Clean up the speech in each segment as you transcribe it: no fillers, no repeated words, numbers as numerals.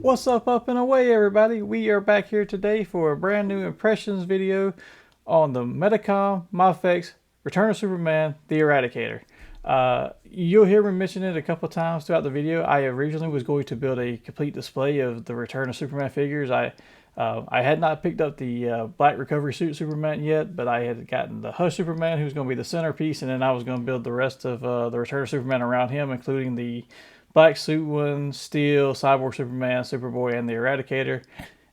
What's up and away, everybody? We are back here today for a brand new impressions video on the Medicom Mafex Return of Superman, the Eradicator. You'll hear me mention it a couple times throughout the video. I originally was going to build a complete display of the Return of Superman figures. I had not picked up the Black Recovery Suit Superman yet, but I had gotten the Hush Superman, who's going to be the centerpiece, and then I was going to build the rest of the Return of Superman around him, including the Black Suit one, Steel, Cyborg Superman, Superboy, and the Eradicator.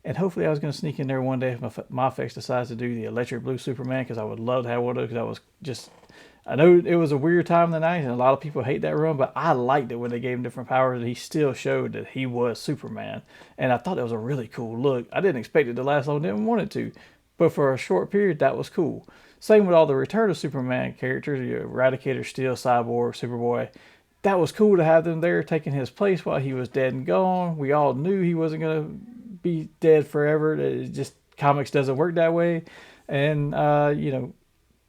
And hopefully I was going to sneak in there one day if Mafex decides to do the Electric Blue Superman, because I would love to have one of those, because that was just... I know it was a weird time in the 90s, and a lot of people hate that run, but I liked it when they gave him different powers, and he still showed that he was Superman. And I thought that was a really cool look. I didn't expect it to last long, didn't want it to. But for a short period, that was cool. Same with all the Return of Superman characters, Eradicator, Steel, Cyborg, Superboy. That was cool to have them there taking his place while he was dead and gone. We all knew he wasn't going to be dead forever. It just, comics doesn't work that way. And,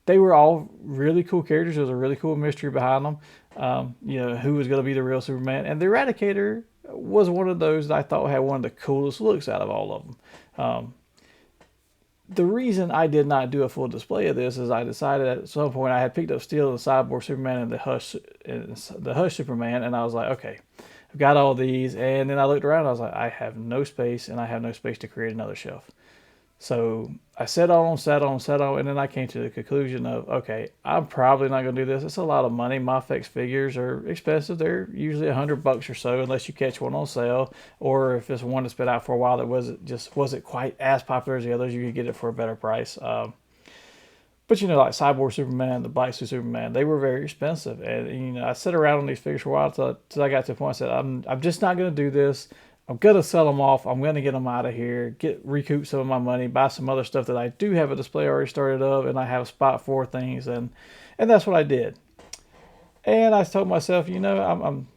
they were all really cool characters. There was a really cool mystery behind them. Who was going to be the real Superman. And the Eradicator was one of those that I thought had one of the coolest looks out of all of them. The reason I did not do a full display of this is I decided at some point I had picked up Steel, the Cyborg Superman, and the Hush Superman, and I was like, okay, I've got all these. And then I looked around and I was like, I have no space, and I have no space to create another shelf. So I sat on, and then I came to the conclusion of, okay, I'm probably not going to do this. It's a lot of money. Mafex figures are expensive. They're usually $100 or so, unless you catch one on sale, or if it's one that's been out for a while that wasn't quite as popular as the others, you could get it for a better price. But like Cyborg Superman, the Black Suit Superman, they were very expensive, and I sat around on these figures for a while till I got to the point I said, I'm just not going to do this. I'm going to sell them off. I'm going to get them out of here, recoup some of my money, buy some other stuff that I do have a display already started of, and I have a spot for things, and that's what I did. And I told myself, I'm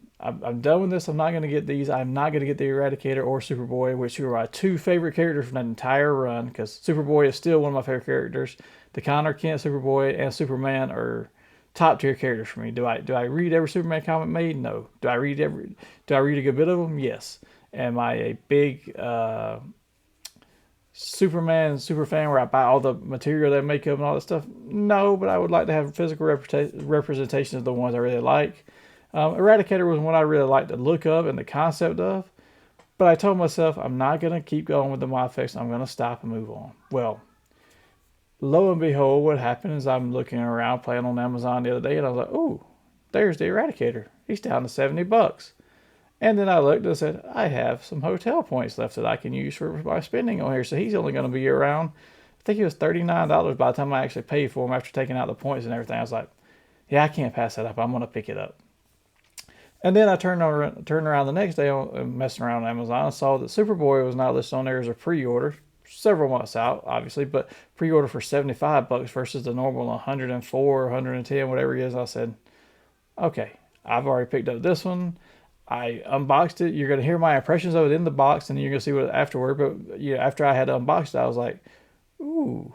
done with this. I'm not going to get these. I'm not going to get the Eradicator or Superboy, which are my two favorite characters from that entire run, because Superboy is still one of my favorite characters. The Connor Kent Superboy and Superman are top tier characters for me. Do I read every Superman comic made? No. Do I read a good bit of them? Yes. Am I a big Superman super fan where I buy all the material they make up and all that stuff? No, but I would like to have physical representation of the ones I really like. Eradicator was one I really liked the look of and the concept of, but I told myself I'm not going to keep going with the Mafex. I'm going to stop and move on. Well, lo and behold, what happened is I'm looking around playing on Amazon the other day, and I was like, oh, there's the Eradicator. He's down to $70. And then I looked and said, I have some hotel points left that I can use for my spending on here. So he's only going to be around, I think it was $39 by the time I actually paid for him after taking out the points and everything. I was like, yeah, I can't pass that up. I'm going to pick it up. And then I turned around the next day messing around on Amazon and saw that Superboy was not listed on there as a pre-order, several months out, obviously, but pre-order for $75 versus the normal 104, 110, whatever it is. I said, okay, I've already picked up this one. I unboxed it. You're going to hear my impressions of it in the box, and you're going to see what afterward. But after I had unboxed it, I was like, ooh,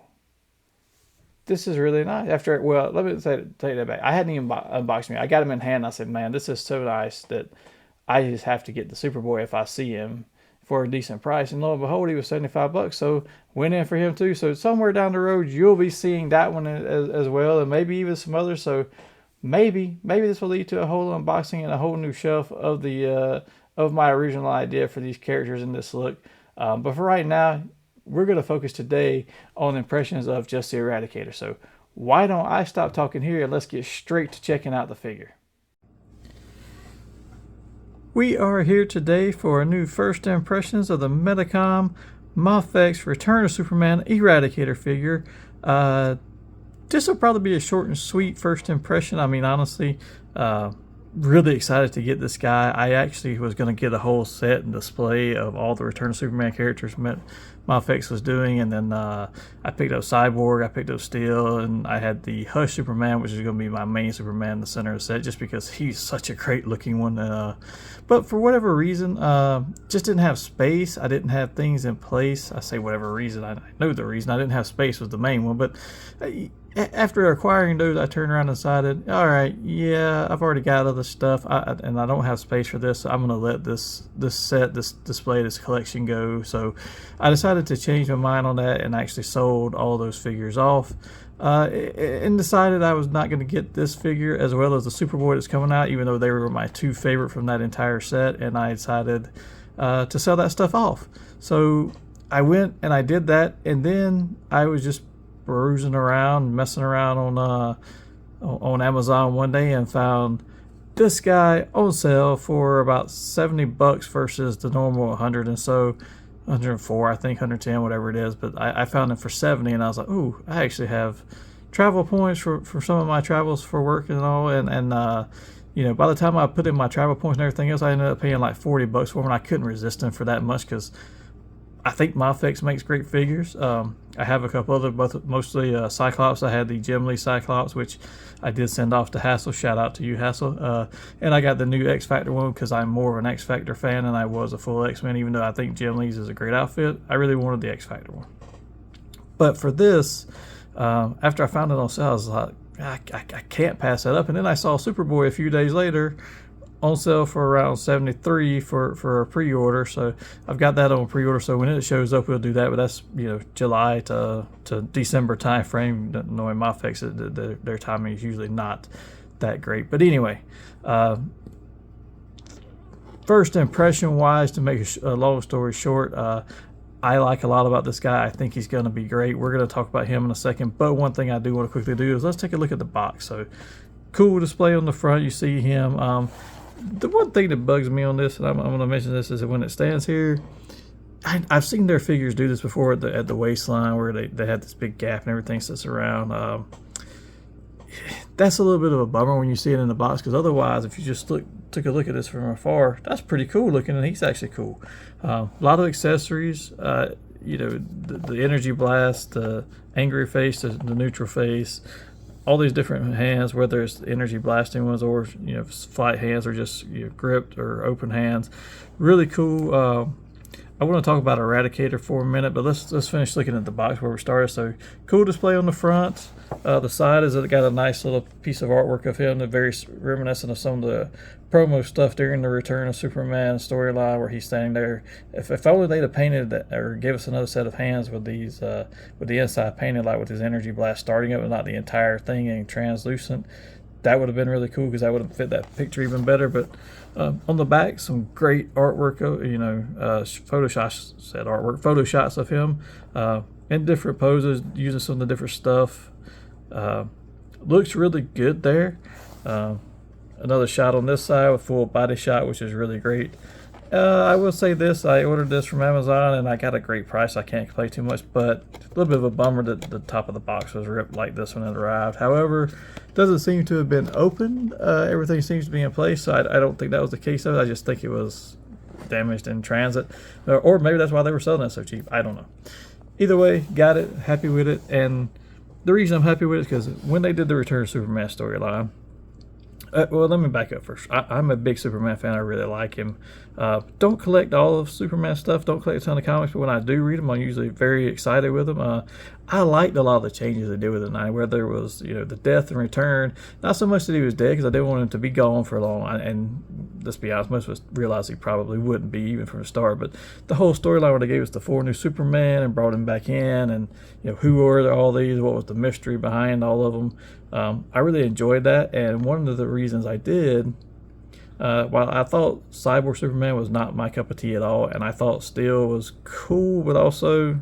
this is really nice. Let me take that back. I hadn't even unboxed me. I got him in hand. And I said, man, this is so nice that I just have to get the Superboy if I see him for a decent price. And lo and behold, he was $75. So went in for him too. So somewhere down the road, you'll be seeing that one as well, and maybe even some others. So maybe this will lead to a whole unboxing and a whole new shelf of the of my original idea for these characters in this look. But for right now, we're going to focus today on impressions of just the Eradicator. So why don't I stop talking here and let's get straight to checking out the figure. We are here today for a new first impressions of the Medicom Mafex Return of Superman Eradicator figure. This will probably be a short and sweet first impression. I mean, honestly, really excited to get this guy. I actually was going to get a whole set and display of all the Return of Superman characters Mafex was doing, and then I picked up Cyborg, I picked up Steel, and I had the Hush Superman, which is going to be my main Superman in the center of the set, just because he's such a great looking one. But for whatever reason, just didn't have space. I didn't have things in place. I say whatever reason. I know the reason I didn't have space was the main one, but after acquiring those, I turned around and decided, all right, yeah, I've already got other stuff, and I don't have space for this. So I'm gonna let this display, this collection go. So I decided to change my mind on that and actually sold all those figures off, and decided I was not going to get this figure as well as the Superboy that's coming out, even though they were my two favorite from that entire set. And I decided to sell that stuff off. So I went and I did that, and then I was just perusing around, messing around on Amazon one day and found this guy on sale for about 70 bucks versus the normal 100 and so, 104, I think, 110, whatever it is. But I found it for 70, and I was like, ooh, I actually have travel points for some of my travels for work and all, and you know, by the time I put in my travel points and everything else, I ended up paying like 40 bucks for them, and I couldn't resist them for that much because I think Mafex makes great figures. I have a couple other, mostly Cyclops. I had the Jim Lee Cyclops, which I did send off to Hassel. Shout out to you, Hassel. And I got the new X Factor one because I'm more of an X Factor fan than I was a full X-Men, even though I think Jim Lee's is a great outfit. I really wanted the X Factor one. But for this, after I found it on sale, I was like, I can't pass that up. And then I saw Superboy a few days later on sale for around 73 for a pre-order. So I've got that on pre-order, so when it shows up we'll do that. But that's, you know, July to December time frame. Knowing Mafex, their timing is usually not that great. But anyway, first impression wise, to make a long story short, I like a lot about this guy. I think he's going to be great. We're going to talk about him in a second, but one thing I do want to quickly do is let's take a look at the box. So cool display on the front, you see him. The one thing that bugs me on this, and I'm going to mention this, is that when it stands here, I've seen their figures do this before at the waistline where they had this big gap and everything sits around. That's a little bit of a bummer when you see it in the box, because otherwise, if you just took a look at this from afar, that's pretty cool looking, and he's actually cool. A lot of accessories, you know, the energy blast, the angry face, the neutral face, all these different hands, whether it's energy blasting ones or, you know, flight hands or just, you know, gripped or open hands. Really cool. I want to talk about Eradicator for a minute, but let's finish looking at the box where we started. So cool display on the front. The side is got a nice little piece of artwork of him, very reminiscent of some of the promo stuff during the Return of Superman storyline where he's standing there. If only they'd have painted that, or gave us another set of hands with these, with the inside painted, like with his energy blast starting up and not the entire thing and translucent. That would have been really cool because that would have fit that picture even better. But on the back, some great artwork, you know, photo shots of him in different poses, using some of the different stuff. Looks really good there. Another shot on this side with full body shot, which is really great. I will say this, I ordered this from Amazon and I got a great price. I can't complain too much, but a little bit of a bummer that the top of the box was ripped like this when it arrived. However, doesn't seem to have been opened. Everything seems to be in place, so I don't think that was the case of it. I just think it was damaged in transit, or maybe that's why they were selling it so cheap. I don't know. Either way, got it, happy with it, and the reason I'm happy with it is because when they did the Return of Superman storyline, well, let me back up first. I'm a big Superman fan. I really like him. Don't collect all of Superman stuff. Don't collect a ton of comics, but when I do read them, I'm usually very excited with them. I liked a lot of the changes they did with the night, whether it was, you know, the death and return. Not so much that he was dead, because I didn't want him to be gone for long. And let's be honest, most of us realized he probably wouldn't be even from the start. But the whole storyline where they gave us the 4 new Superman and brought him back in, and, you know, who were all these? What was the mystery behind all of them? I really enjoyed that, and one of the reasons I did, while I thought Cyborg Superman was not my cup of tea at all, and I thought Steel was cool, but also,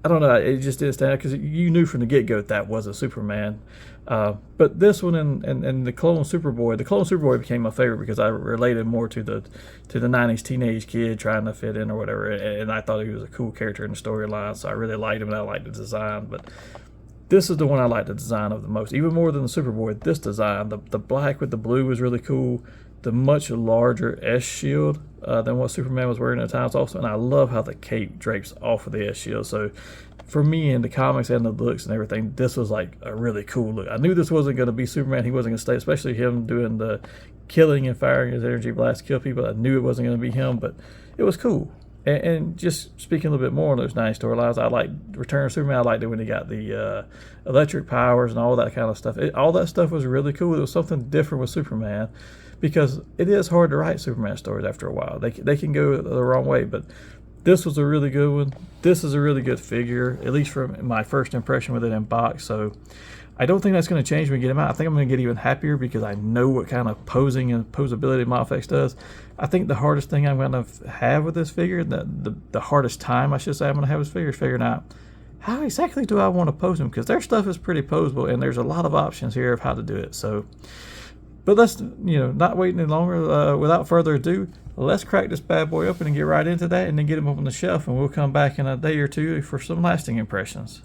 I don't know, it just didn't stand out, because you knew from the get-go that was a Superman. But this one and the Clone Superboy became my favorite because I related more to the 90s teenage kid trying to fit in or whatever, and I thought he was a cool character in the storyline, so I really liked him and I liked the design. But this is the one I like the design of the most, even more than the Superboy. This design, the black with the blue, was really cool. The much larger S shield than what Superman was wearing at times also, and I love how the cape drapes off of the S shield. So for me, in the comics and the looks and everything, this was like a really cool look. I knew this wasn't going to be Superman. He wasn't going to stay, especially him doing the killing and firing his energy blast to kill people. I knew it wasn't going to be him, but it was cool. And just speaking a little bit more on those 9 storylines, I like Return of Superman. I liked it when he got the electric powers and all that kind of stuff. All that stuff was really cool. It was something different with Superman, because it is hard to write Superman stories after a while. They can go the wrong way, but this was a really good one. This is a really good figure, at least from my first impression with it in box. So I don't think that's going to change when we get him out. I think I'm going to get even happier because I know what kind of posing and posability Mafex does. I think the hardest thing I'm going to have with this figure, the hardest time I should say I'm going to have with this figure, is figuring out how exactly do I want to pose him, because their stuff is pretty posable and there's a lot of options here of how to do it. So, but let's, not wait any longer. Without further ado, let's crack this bad boy open and get right into that, and then get him up on the shelf, and we'll come back in a day or two for some lasting impressions.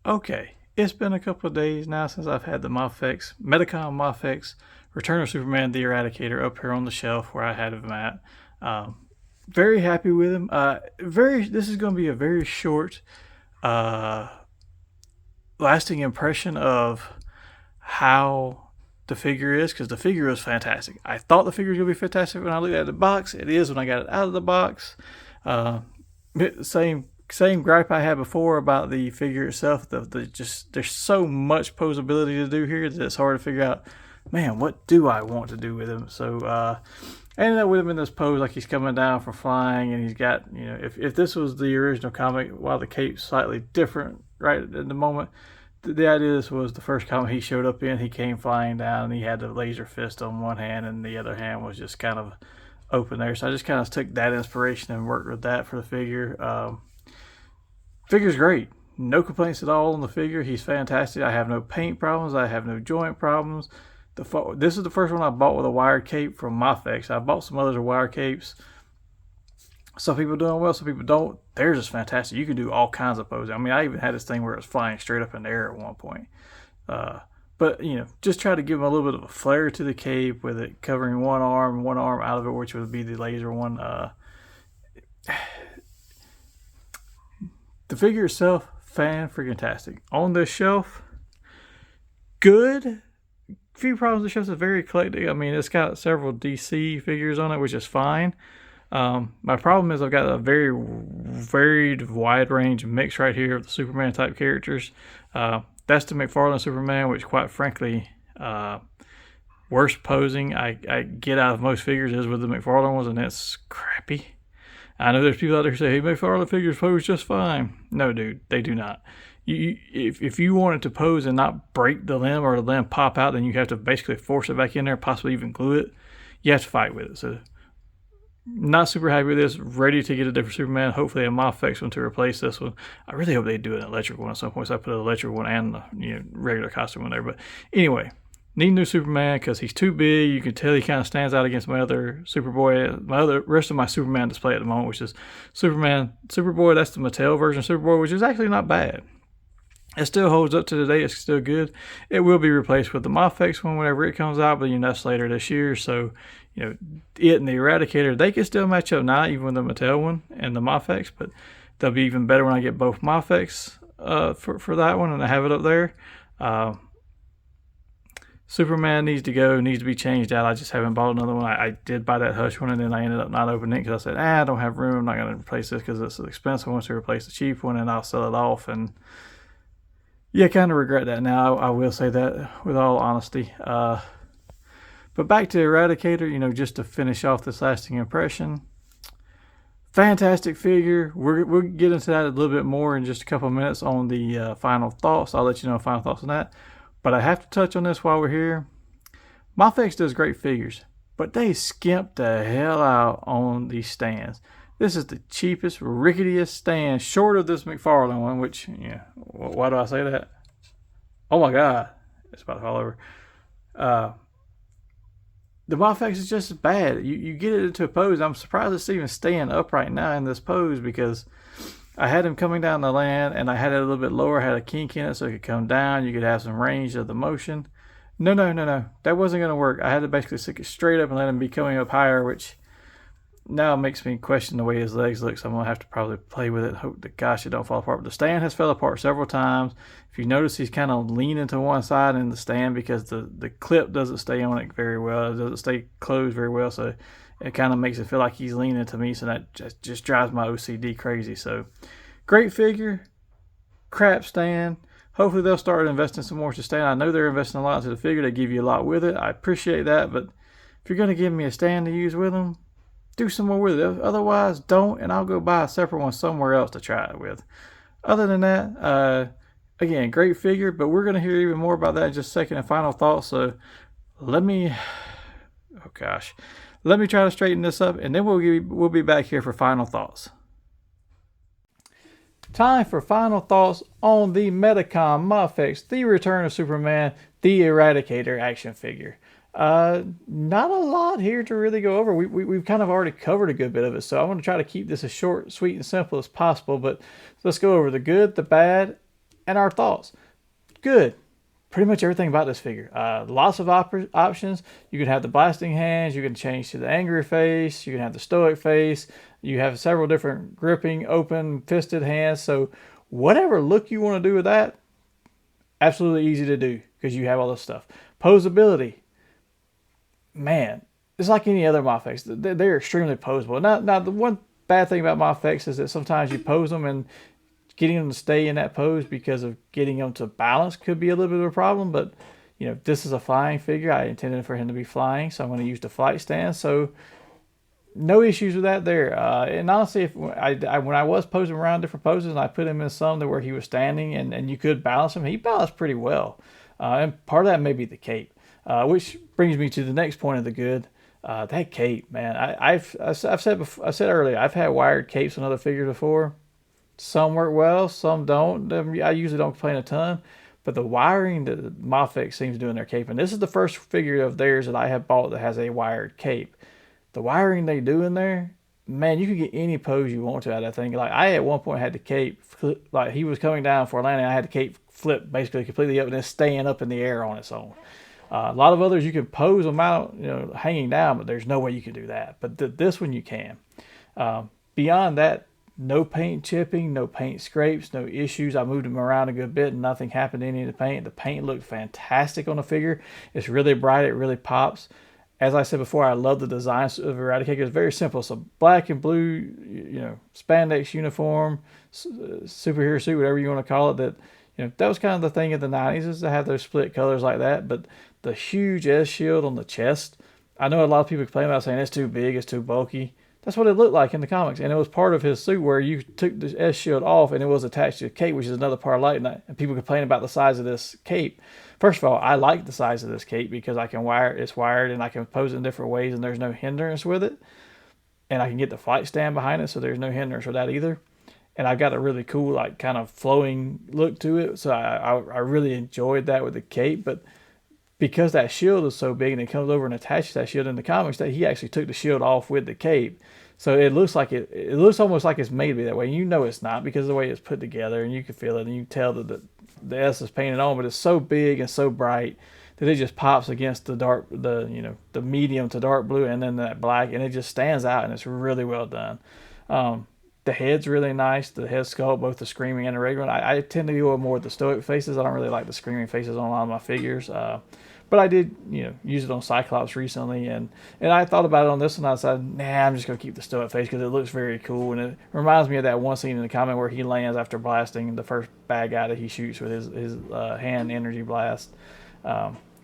Okay, it's been a couple of days now since I've had the Medicom Mafex Return of Superman, the Eradicator, up here on the shelf where I had him at. Very happy with him. This is going to be a very short, lasting impression of how the figure is, because the figure is fantastic. I thought the figure was going to be fantastic when I looked at the box. It is when I got it out of the box. Same gripe I had before about the figure itself. There's so much posability to do here that it's hard to figure out, man, what do I want to do with him? So I ended up with him in this pose like he's coming down from flying, and he's got, if this was the original comic, while the cape's slightly different right at the moment, the idea this was the first comic he showed up in, he came flying down and he had the laser fist on one hand and the other hand was just kind of open there. So I just kind of took that inspiration and worked with that for the figure. Figure's great. No complaints at all on the figure. He's fantastic. I have no paint problems. I have no joint problems. This is the first one I bought with a wired cape from Mafex. I bought some others with wired capes. Some people doing well, some people don't. Theirs is fantastic. You can do all kinds of poses. I mean, I even had this thing where it was flying straight up in the air at one point. But, just try to give him a little bit of a flare to the cape with it covering one arm out of it, which would be the laser one. The figure itself, fan-freaking-tastic. On this shelf, good. Few problems with the shelf is very eclectic. I mean, it's got several DC figures on it, which is fine. My problem is I've got a very varied, wide range mix right here of the Superman type characters. That's the McFarlane Superman, which quite frankly, worst posing I get out of most figures is with the McFarlane ones, and it's crappy. I know there's people out there who say, hey, McFarlane figures pose just fine. No, dude, they do not. If you want it to pose and not break the limb or the limb pop out, then you have to basically force it back in there, possibly even glue it. You have to fight with it. So, not super happy with this. Ready to get a different Superman. Hopefully a Mafex one to replace this one. I really hope they do an electric one at some point. So I put an electric one and the regular costume in there. But anyway, need a new Superman because he's too big. You can tell he kind of stands out against my other Superboy. Rest of my Superman display at the moment, which is Superboy. That's the Mattel version of Superboy, which is actually not bad. It still holds up to today. It's still good. It will be replaced with the Mafex one whenever it comes out, but that's later this year. So, it and the Eradicator, they can still match up now, even with the Mattel one and the Mafex, but they'll be even better when I get both Mafex for that one, and I have it up there. Superman needs to be changed out. I just haven't bought another one. I did buy that Hush one, and then I ended up not opening it because I said, I don't have room. I'm not going to replace this because it's an expensive one to replace the cheap one, and I'll sell it off. And yeah, kind of regret that now. I will say that with all honesty. But back to Eradicator, just to finish off this lasting impression. Fantastic figure. We'll get into that a little bit more in just a couple of minutes on the final thoughts. I'll let you know final thoughts on that. But I have to touch on this while we're here. Mafex does great figures, but they skimp the hell out on these stands. This is the cheapest, ricketiest stand, short of this McFarlane one, which, why do I say that? Oh my God, it's about to fall over. The Mafex is just bad. You get it into a pose. I'm surprised it's even staying up right now in this pose because I had him coming down the land and I had it a little bit lower. I had a kink in it so it could come down. You could have some range of the motion. No. That wasn't going to work. I had to basically stick it straight up and let him be coming up higher, which now it makes me question the way his legs look, so I'm gonna have to probably play with it, hope to gosh it don't fall apart. But the stand has fell apart several times. If you notice, he's kind of leaning to one side in the stand because the clip doesn't stay on it very well. It doesn't stay closed very well, so it kind of makes it feel like he's leaning to me, so that just drives my OCD crazy. So great figure, crap stand. Hopefully they'll start investing some more to stand. I know they're investing a lot into the figure. They give you a lot with it. I appreciate that, but if you're going to give me a stand to use with them, do some more with it. Otherwise, don't, and I'll go buy a separate one somewhere else to try it with. Other than that, again, great figure, but we're going to hear even more about that in just a second and final thoughts. So let me, oh gosh, let me try to straighten this up, and then we'll be back here for final thoughts. Time for final thoughts on the Medicom Mafex, the Return of Superman, the Eradicator action figure. Not a lot here to really go over. We've kind of already covered a good bit of it, so I'm going to try to keep this as short, sweet, and simple as possible. But let's go over the good, the bad, and our thoughts. Good. Pretty much everything about this figure. Lots of options. You can have the blasting hands. You can change to the angry face. You can have the stoic face. You have several different gripping, open, fisted hands. So whatever look you want to do with that, absolutely easy to do because you have all this stuff. Posability. Man, it's like any other Mafex. They're extremely posable. Now, the one bad thing about Mafex is that sometimes you pose them and getting them to stay in that pose because of getting them to balance could be a little bit of a problem. But, you know, this is a flying figure. I intended for him to be flying, so I'm going to use the flight stand. So no issues with that there. And honestly, when I was posing around different poses and I put him in some to where he was standing and you could balance him, he balanced pretty well. And part of that may be the cape. Which brings me to the next point of the good. That cape, man. I've said earlier, I've had wired capes on other figures before. Some work well, some don't. I usually don't complain a ton. But the wiring that Mafex seems to do in their cape, and this is the first figure of theirs that I have bought that has a wired cape. The wiring they do in there, man, you can get any pose you want to out of that thing. Like I at one point had the cape, like he was coming down for landing, I had the cape flip basically completely up and then staying up in the air on its own. A lot of others you can pose them out, you know, hanging down, but there's no way you can do that. But this one you can. Beyond that, no paint chipping, no paint scrapes, no issues. I moved them around a good bit and nothing happened to any of the paint. The paint looked fantastic on the figure. It's really bright. It really pops. As I said before, I love the design of Eradicator. It's very simple. It's a black and blue, you know, spandex uniform, superhero suit, whatever you want to call it. That, you know, that was kind of the thing in the 90s, is to have those split colors like that. But the huge S shield on the chest, I know a lot of people complain about saying it's too big, it's too bulky. That's what it looked like in the comics, and it was part of his suit where you took the S shield off and it was attached to a cape, which is another part of light. And people complain about the size of this cape. First of all, I like the size of this cape because I can it's wired and I can pose it in different ways and there's no hindrance with it. And I can get the flight stand behind it, so there's no hindrance with that either. And I've got a really cool, like, kind of flowing look to it, so I really enjoyed that with the cape. But because that shield is so big and it comes over and attaches that shield in the comics, that he actually took the shield off with the cape. So it looks like it looks almost like it's made to be that way. You know it's not because of the way it's put together, and you can feel it and you can tell that the S is painted on, but it's so big and so bright that it just pops against the medium to dark blue and then that black, and it just stands out, and it's really well done. The head's really nice. The head sculpt, both the screaming and the regular one. I tend to go more with the stoic faces. I don't really like the screaming faces on a lot of my figures. But I did, use it on Cyclops recently, and I thought about it on this one. I decided, nah, I'm just gonna keep the stoic face because it looks very cool, and it reminds me of that one scene in the comic where he lands after blasting the first bad guy that he shoots with his hand energy blast.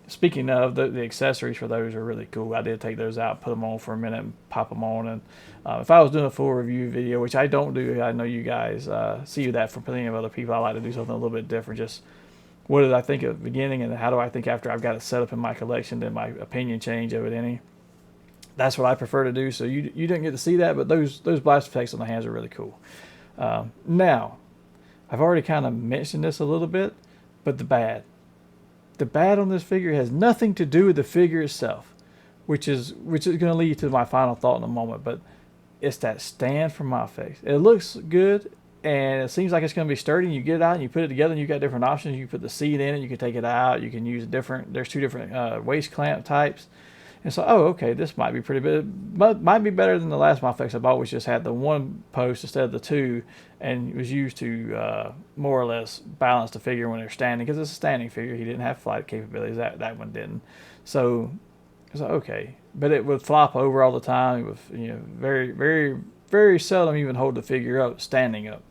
Speaking of, the accessories for those are really cool. I did take those out, put them on for a minute, and pop them on. And if I was doing a full review video, which I don't do, I know you guys see that from plenty of other people. I like to do something a little bit different. Just what did I think at the beginning, and how do I think after I've got it set up in my collection? Did my opinion change of it any? That's what I prefer to do. So you didn't get to see that, but those blast effects on the hands are really cool. Now, I've already kind of mentioned this a little bit, but the bad. The bad on this figure has nothing to do with the figure itself, which is going to lead to my final thought in a moment. But it's that stand from Mafex. It looks good, and it seems like it's going to be sturdy. You get it out and you put it together, and you've got different options. You can put the seat in it. You can take it out. You can use there's two different waist clamp types. And so, oh, okay, this might be pretty good. Might be better than the last Mafex I bought, which just had the one post instead of the two, and was used to more or less balance the figure when they're standing, because it's a standing figure. He didn't have flight capabilities. That one didn't. So it's like, okay, but it would flop over all the time. It would, very seldom even hold the figure up standing up.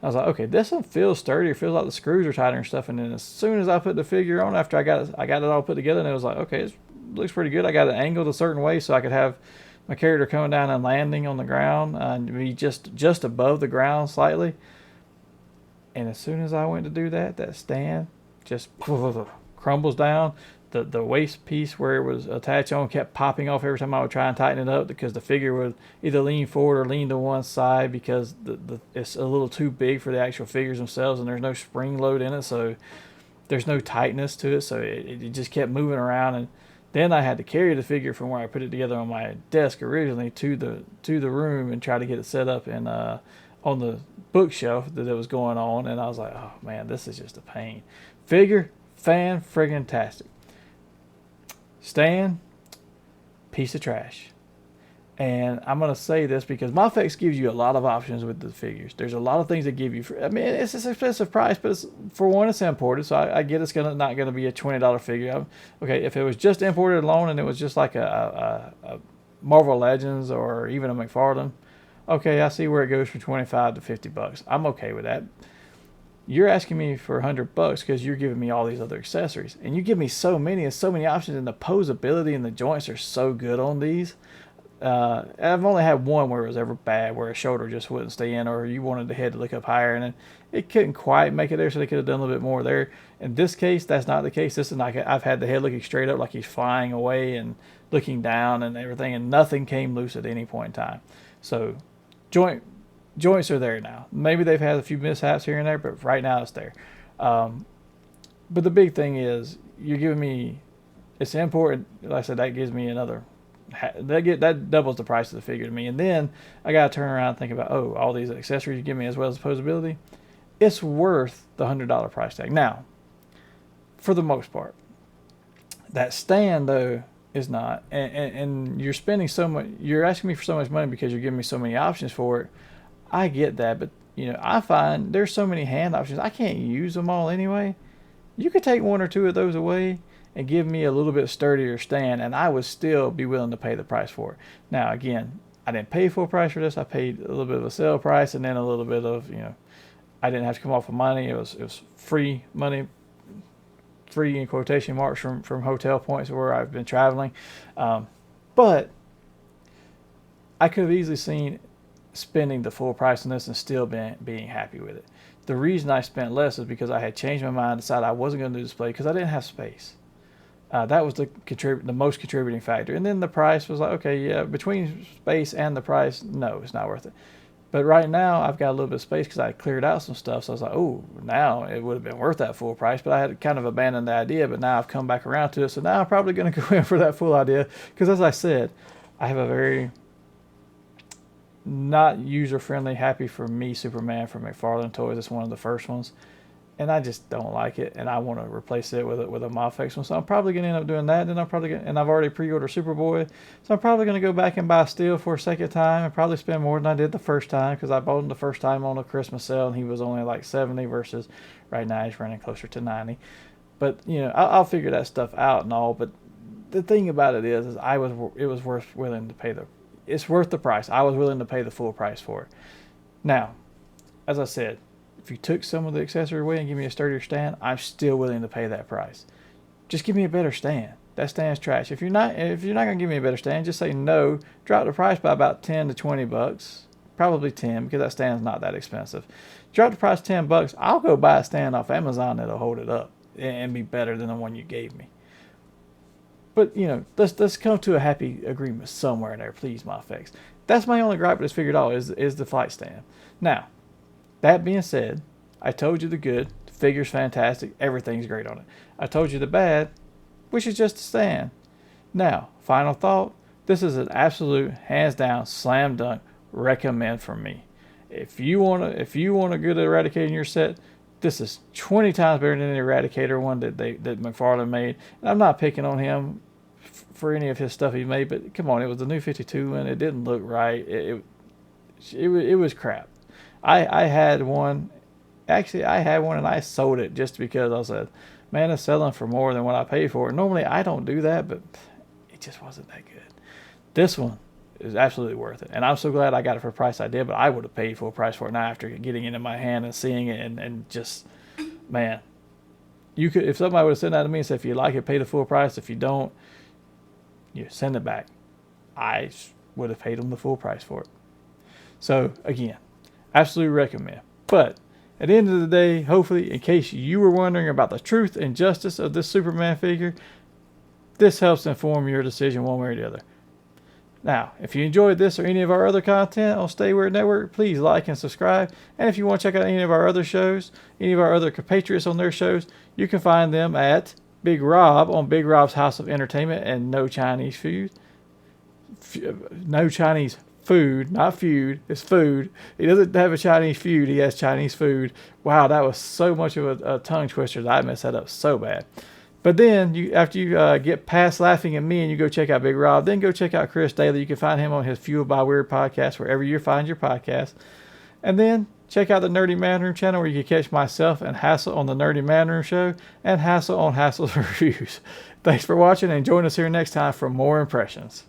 I was like, okay, this one feels sturdy. It feels like the screws are tighter and stuff. And then as soon as I put the figure on, after I got it all put together, and it was like, okay, it looks pretty good. I got it angled a certain way so I could have my character coming down and landing on the ground and be just above the ground slightly. And as soon as I went to do that, that stand just crumbles down. The waist piece where it was attached on kept popping off every time I would try and tighten it up, because the figure would either lean forward or lean to one side, because it's a little too big for the actual figures themselves, and there's no spring load in it, so there's no tightness to it, so it just kept moving around. And then I had to carry the figure from where I put it together on my desk originally to the room and try to get it set up on the bookshelf that it was going on. And I was like, oh man, this is just a pain. Figure, fan-friggin-tastic. Stand, piece of trash. And I'm going to say this because Mafex gives you a lot of options with the figures. There's a lot of things they give you. I mean, it's an expensive price, but for one, it's imported, so I get it's not going to be a $20 figure. Okay, if it was just imported alone and it was just like a Marvel Legends or even a McFarlane, okay, I see where it goes from 25 to $50. I'm okay with that. You're asking me for $100 because you're giving me all these other accessories, and you give me so many and so many options, and the posability and the joints are so good on these. I've only had one where it was ever bad, where a shoulder just wouldn't stay in, or you wanted the head to look up higher, and it couldn't quite make it there, so they could have done a little bit more there. In this case, that's not the case. This is like I've had the head looking straight up, like he's flying away, and looking down and everything, and nothing came loose at any point in time. So joints are there now. Maybe they've had a few mishaps here and there, but right now it's there. But the big thing is, you're giving me, it's important. Like I said, that gives me another, that doubles the price of the figure to me. And then I got to turn around and think about, oh, all these accessories you give me as well as posability. It's worth the $100 price tag. Now, for the most part, that stand though is not. And you're spending so much, you're asking me for so much money because you're giving me so many options for it. I get that, but I find there's so many hand options, I can't use them all anyway. You could take one or two of those away and give me a little bit sturdier stand, and I would still be willing to pay the price for it. Now, again, I didn't pay full price for this. I paid a little bit of a sale price, and then a little bit of, I didn't have to come off of money. It was free money, free in quotation marks from hotel points where I've been traveling. But I could have easily seen spending the full price on this and still being happy with it. The reason I spent less is because I had changed my mind, decided I wasn't going to do display because I didn't have space. That was the most contributing factor. And then the price was like, okay, yeah, between space and the price, no, it's not worth it. But right now I've got a little bit of space because I cleared out some stuff. So I was like, oh, now it would have been worth that full price. But I had kind of abandoned the idea, but now I've come back around to it. So now I'm probably going to go in for that full idea because, as I said, I have a very not user-friendly Happy for Me Superman from McFarlane Toys. It's one of the first ones, and I just don't like it, and I want to replace it with a Mafex one. So I'm probably going to end up doing that. And then and I've already pre-ordered Superboy, so I'm probably going to go back and buy Steel for a second time and probably spend more than I did the first time, because I bought him the first time on a Christmas sale and he was only like 70 versus right now he's running closer to 90. But I'll figure that stuff out and all. But the thing about it is it was it's worth the price. I was willing to pay the full price for it. Now, as I said, if you took some of the accessory away and give me a sturdier stand, I'm still willing to pay that price. Just give me a better stand. That stand's trash. If you're not going to give me a better stand, just say no. Drop the price by about $10 to $20, probably 10, because that stand's not that expensive. Drop the price $10. I'll go buy a stand off Amazon that'll hold it up and be better than the one you gave me. But, let's come to a happy agreement somewhere in there, please, Mafex. That's my only gripe with this figure at all, is the flight stand. Now, that being said, I told you the good. The figure's fantastic. Everything's great on it. I told you the bad, which is just a stand. Now, final thought. This is an absolute, hands down, slam dunk recommend from me. If you want a good Eradicator in your set, this is 20 times better than the Eradicator one that McFarlane made. And I'm not picking on him for any of his stuff he made, but come on, it was the new 52 one. It didn't look right. It was crap. I had one. Actually, I had one and I sold it just because I said, man, it's selling for more than what I paid for it. Normally, I don't do that, but it just wasn't that good. This one is absolutely worth it. And I'm so glad I got it for the price I did, but I would have paid full price for it now after getting it in my hand and seeing it and just, man, you could, if somebody would have sent that to me and said, if you like it, pay the full price. If you don't, you send it back. I would have paid them the full price for it. So again, absolutely recommend. But at the end of the day, hopefully, in case you were wondering about the truth and justice of this Superman figure, this helps inform your decision one way or the other. Now, if you enjoyed this or any of our other content on Stay Weird Network, please like and subscribe. And if you want to check out any of our other shows, any of our other compatriots on their shows, you can find them at Big Rob on Big Rob's House of Entertainment and No Chinese Food. No Chinese Food, not feud. It's food. He doesn't have a Chinese feud. He has Chinese food. Wow, that was so much of a tongue twister that I messed that up so bad. But then, after you get past laughing at me and you go check out Big Rob, then go check out Chris Daly. You can find him on his Fueled by Weird podcast, wherever you find your podcast. And then check out the Nerdy Man Room channel where you can catch myself and Hassel on the Nerdy Man Room show and Hassel on Hassel's Reviews. Thanks for watching and join us here next time for more impressions.